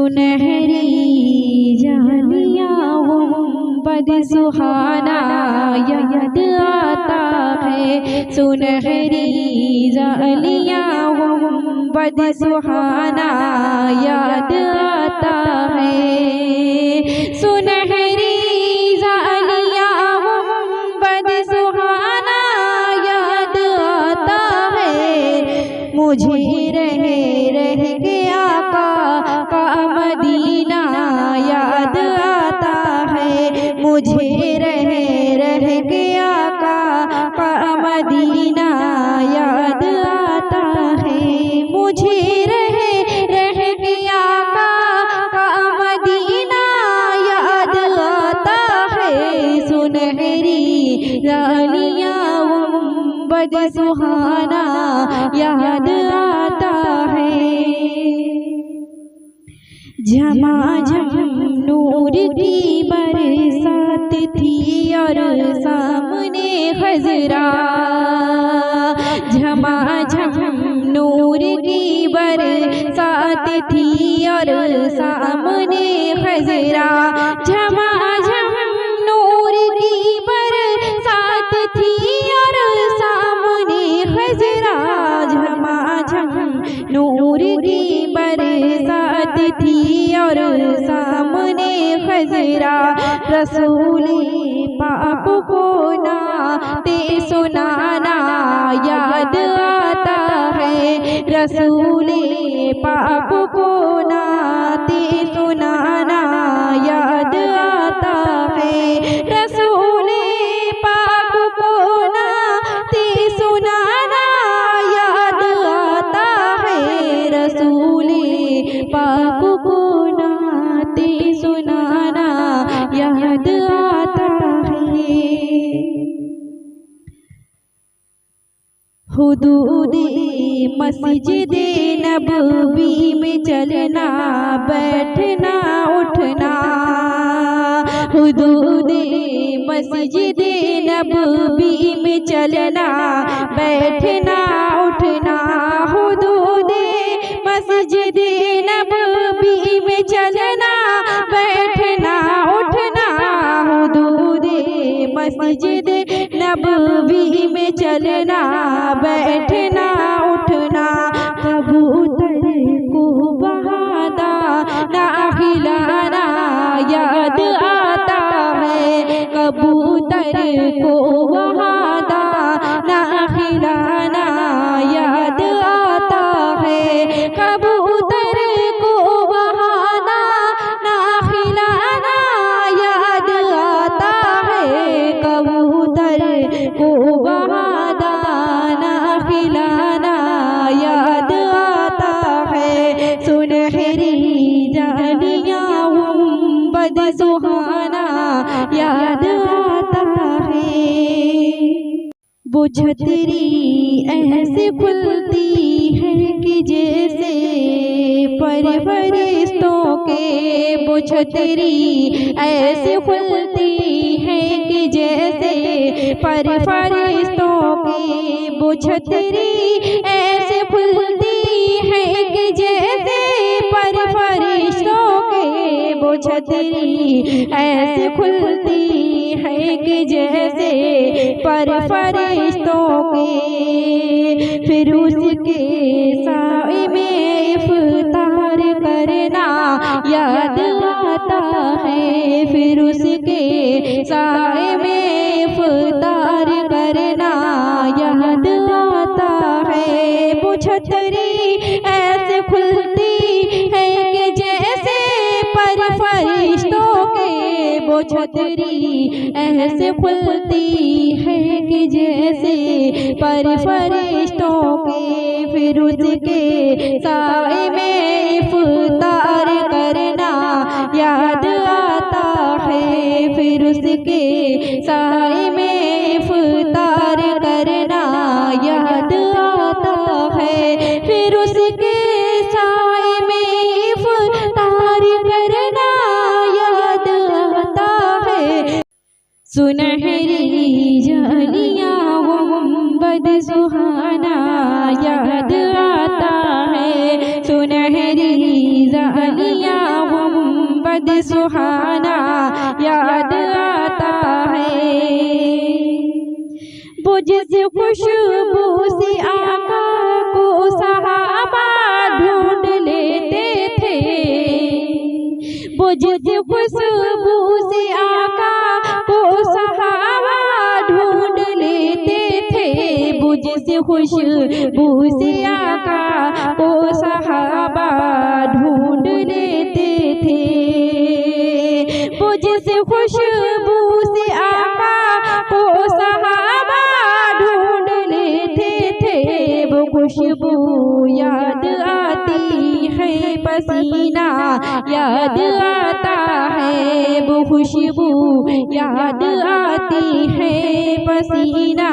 सुनहरी जालियाँ गुंबद सुहाना याद आता है। सुनहरी जालियाँ गुंबद सुहाना याद आता है। सुनहरी जालियाँ गुंबद सुहाना याद आता है। मुझे रह के आका का मदीना याद आता है। मुझे रह के आका का मदीना याद आता है। मुझे रह के आका का मदीना याद आता है। सुनहरी जालियाँ गुंबद सुहाना याद आता है। झमाझम नूर की बरसात थी और सामने खजरा। झमाझम नूर की बरसात थी और सामने खजरा। झमाझम नूर की बरसात थी और सामने खजरा। झमाझम नूर की बरसात थी और सामने खजरा। रसूले पाक को नाते सुनाना याद आता है। रसूले पाक को नाते सुनाना याद आता है। रसूले पाक को नाते सुनाना याद आता है। रसूले पाक को नाते सुनाना याद आता है। हुदूदे मस्जिदे नबवी में चलना बैठना उठना। हुदूदे मस्जिदे नबवी में चलना बैठना उठना। हुदूदे मस्जिदे नबवी में चलना बैठना उठना। हुदूदे मस्जिदे नबवी में चलना बैठना उठना। कबूतर को बहादा ना खिलाना याद आता है। कबूतर को बहादा ना खिलाना याद आता है। कबूतर को बहादा ना खिलाना याद आता है। कबूतर को बहादा ना खिलाना याद आता है। सुनहरी जालियाँ गुंबद सुहाना याद आता है। वो छतरी ऐसे खुलती है कि जैसे फरिश्तों के। वो छतरी ऐसे खुलती है कि जैसे फरिश्तों के। वो छतरी ऐसे खुलती है कि जैसे फरिश्तों के। वो छतरी ऐसे खुलती है कि जैसे फरिश्तों के। फिर उसके साए में इफ्तार करना याद आता है। फिर उसके साए में इफ्तार करना याद आता है। वो छतरी ऐसे खुलती है कि जैसे फरिश्तों के। वो छतरी ऐसे खुलती है कि जैसे फरिश्तों के। फिर उसके साए में इफ्तार करना याद आता है। फिर उसके साए में इफ्तार करना याद आता है। फिर उसके साए में इफ्तार करना याद आता है। सुनहरी जालियाँ गुंबद सुहाना याद आता है। सुनहरी जालियाँ गुंबद सुहाना याद आता है। वो जिस खुशबू से आका को सहाबा ढूंढ लेते थे, वो जिस खुशबू से आका को सहाबा ढूंढ लेते थे, वो जिस खुशबू से आका को सहाबा ढूंढ लेते थे, वो जिस खुशबू से आका को सहाबा ढूंढ लेते थे, वो खुशबू याद आती है, पसीना याद आता है, वो खुशबू याद आती है, पसीना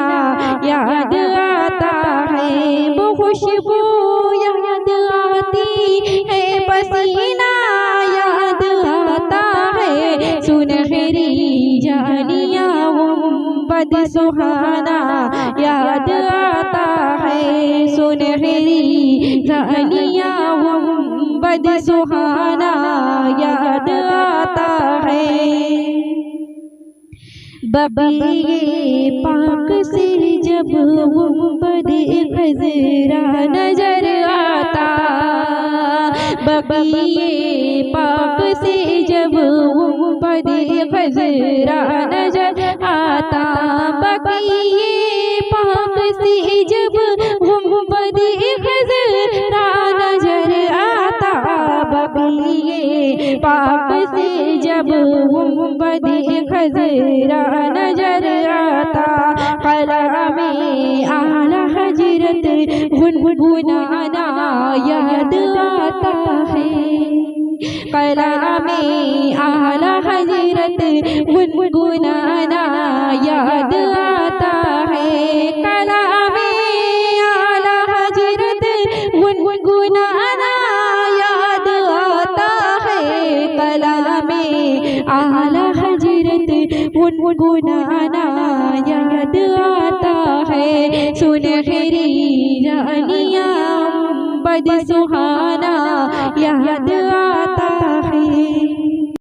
याद आता है, वो खुशबू याद आती है, पसीना याद आता है। सुनहरी जानिया गुंबद सुहाना याद आता है, सुनहरी जानिया गुंबद सुहाना याद आता है। बबिए पाक से जब गुंबद खजरा नजर आता, बबिए पाक से जब गुंबद खजरा नजर आता, बबिए पाक से जब गुंबद खजरा नजर आता, बबिए पाक से जब गुंबद खजरा नजर आता, कलामे आला हजरत गुनगुनाना याद आता है, कलामे आला हजरत गुनगुनाना याद आता है, कलामे आला हजरत गुनगुनाना याद आता है, कलामे आला हजरत गुनगुनाना याद आता है। सुनहरी जानिया गुंबद सुहाना याद आता है।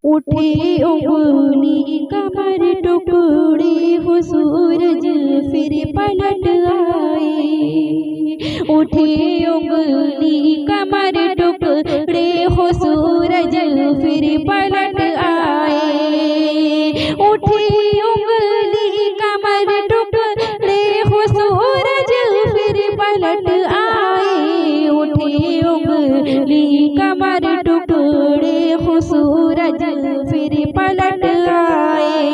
उठे उंगली कमर टुकड़े हो सूरज फिर पलट आए, उठे उंगली कमर टुकड़े हो सूरज फिर पलट आए, उठे उंगली कमर टुकड़े हो सूरज फिर पलट आए, उठे उंगली कमर टुकड़े हो सूरज फिर पलट आए,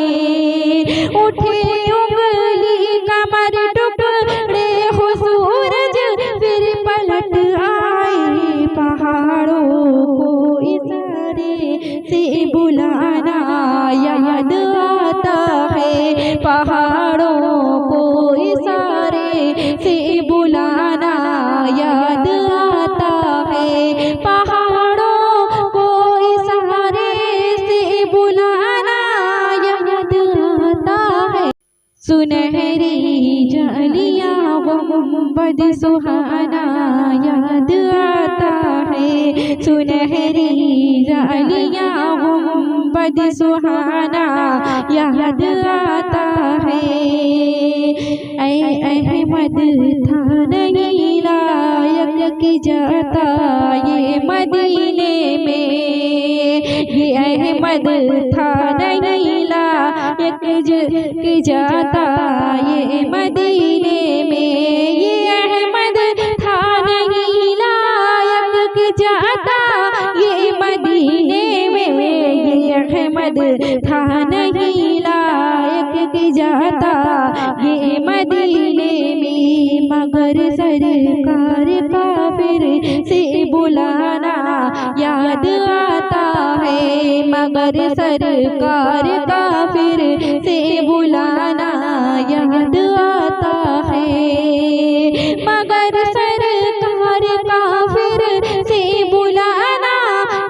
उठे उंगली कमर टुकड़े हो सूरज फिर पलट आए। पहाड़ों को इशारे से बुलाना याद आता है, पहाड़ों को इशारे से बुलाना याद आता है, पहाड़ों को इशारे से बुलाना याद आता है। सुनहरी जानिया गुंबद सुहाना याद आता है, सुनहरी जानिया गुंबद सुहाना याद आता है। अहमद था नहीं लायक कि जाता ये मदीने में, ये अहमद था नहीं लायक कि जाता ये मदीने में, ये अहमद था नहीं लायक कि जाता ये मदीने में, ये अहमद था नहीं लायक कि जाता ये मदीने में, मगर सरकार का फिर से बुलाना याद आता है, मगर सरकार का फिर से बुलाना याद आता है, मगर सरकार का फिर से बुलाना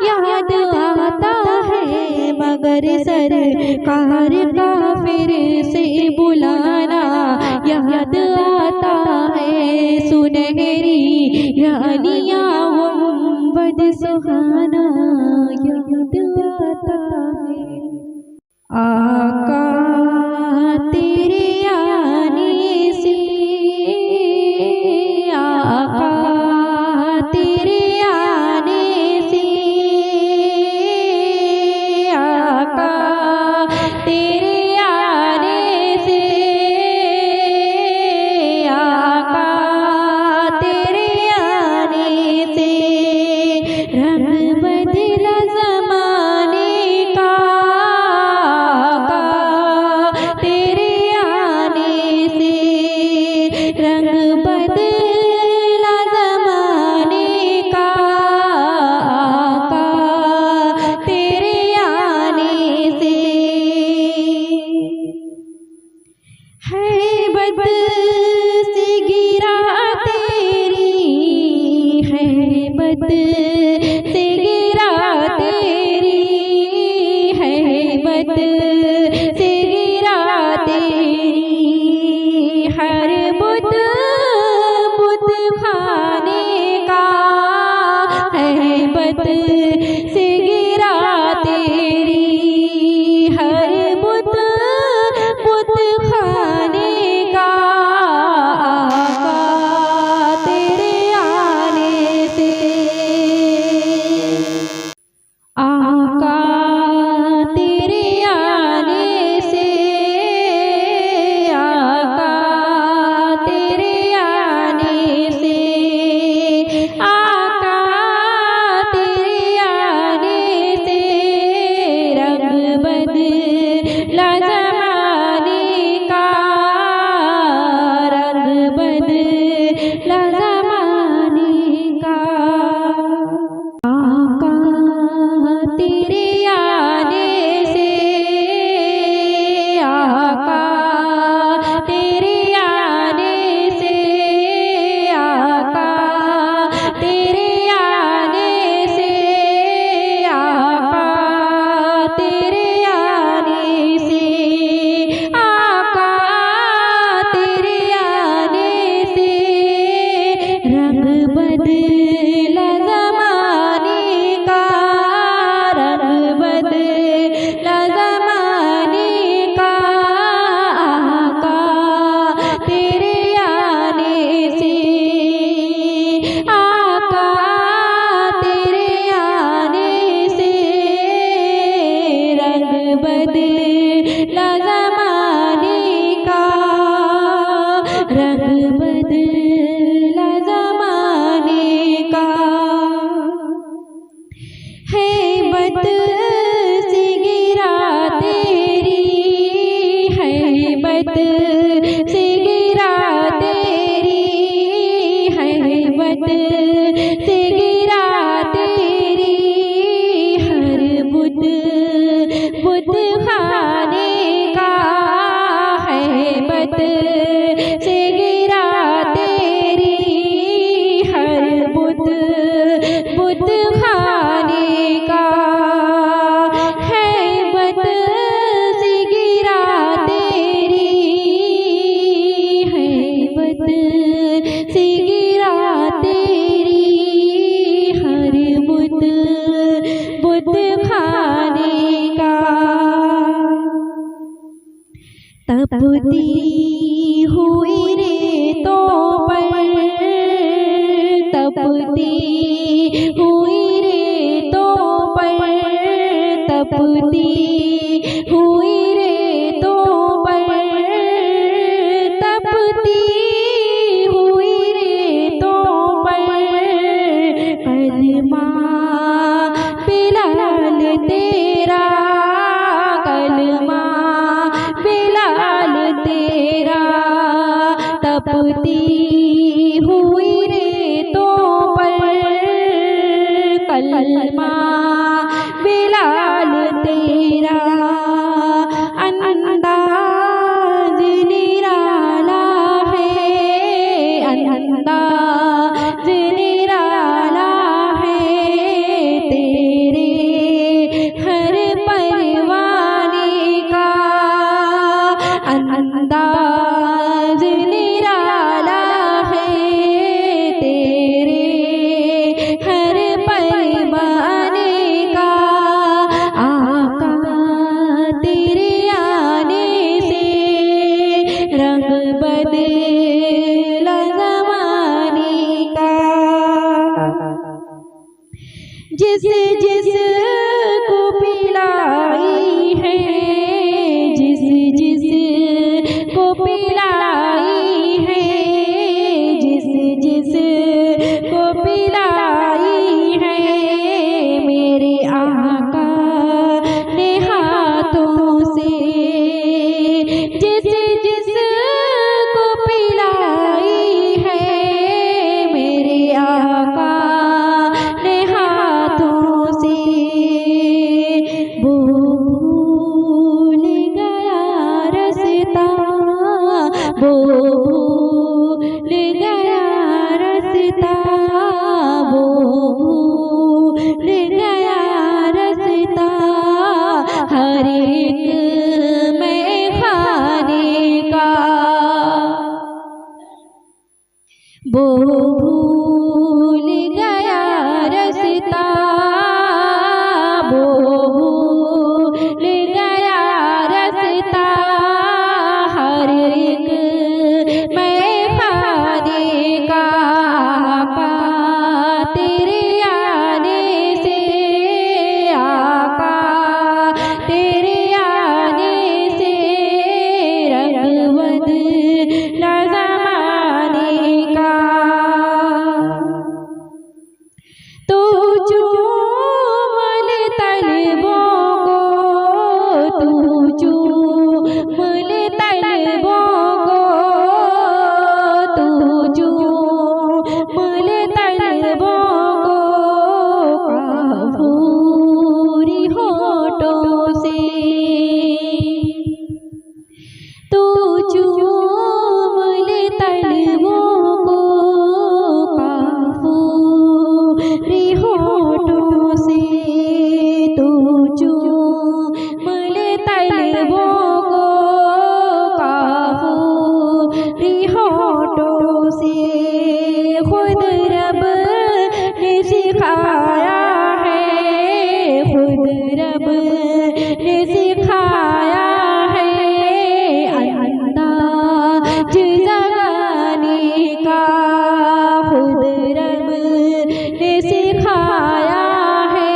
याद आता है, मगर सरकार का फिर से बुलाना याद आता है। सुनहरी जानिया गुंबद सुहाना याद आता खाने का। तपती हुई रेतों पर, तपती हुई रेतों पर, तपती हुई रेतों पर, तपती हुई रेतों पर, कलमा बिलाल तेरा, कलमा बिलाल तेरा। तपती हुई रेतों पर, कलमा बिलाल तेरा। अंदाज निराला है, अंदाज निराला है तेरे हर परवाने का। अंदाज निराला है तेरे हर परवाने का। आका तेरे आने से रंग बदला ज़माने का। जिस जिस को पिलाई है, जिस जिस को पिलाई है, जिस जिस को पिलाई है, मेरे आका ने हाथों से। जिस जिस को पिलाई है, मेरे आका ने हाथों से। वो भूल गया रास्ता, वो भूल गया रास्ता, वो भूल गया रास्ता। हर एक मैं खाने का, वो भूल गया रास्ता, वो भूल गया रास्ता। हर एक मैं खाने का। आका तेरे आने से, आका तेरे आने से रंग बदला ज़माने का। तू चूमल तलबों को, तू चूमल तलबों को, तू चूमल तलबों को काफूरी होठों से। तू चूमल तलबों को काफूरी होठों से। तू चूमल तलबों को काफूरी होठों से। खुद रब ने सिखाया है, खुद रब ने सिखाया है अंदाज जगाने का। खुद रब ने सिखाया है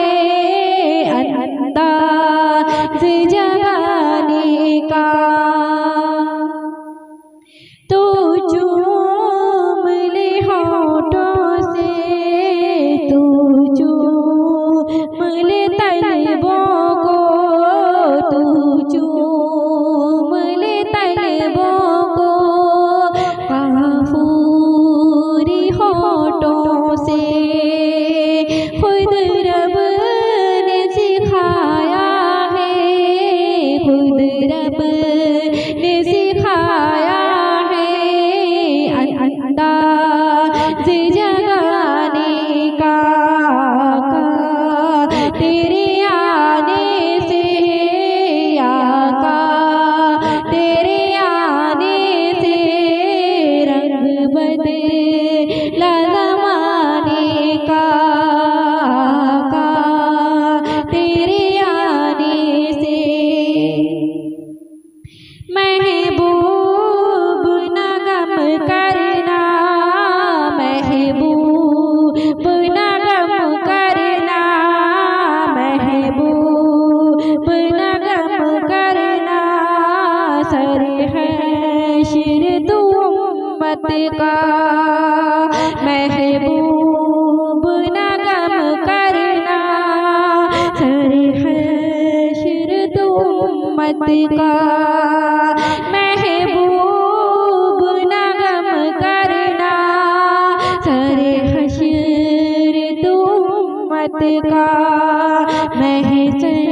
अंदाज जगाने का। तो चूम ले होठों से, तू चूम ले तलबों को, तू चूम ले तलबों को काफूरी होठों से। खुद रब ने सिखाया है, खुद रब का महबूब न गम करना सरे हश्र तो उम्मत का महबूब न गम करना सरे हश्र तो उम्मत का महशर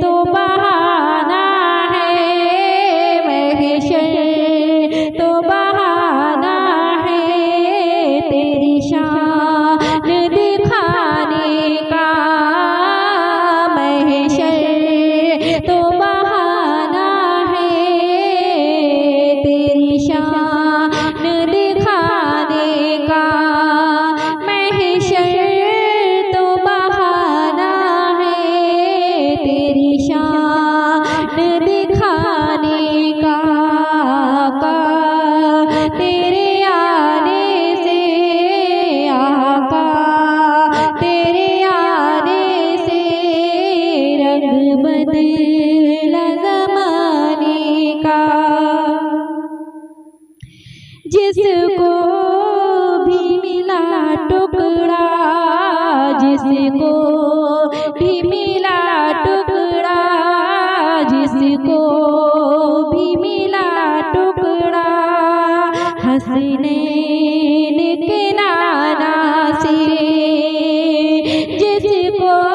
तो बहाना है महशर तो बहाना है तेरी शान दिखाने का महशर तो बहाना है तेरी शान दिखाने का महशर तो बहाना है तेरी शान दिखाने का तेरे आने से आका तेरे आने से रंग बदला ज़माने का जिसको भी मिला टुकड़ा जिसको भी मिला टुकड़ा जिसको भी मिला टुकड़ा हसनैन के नाना से जिसको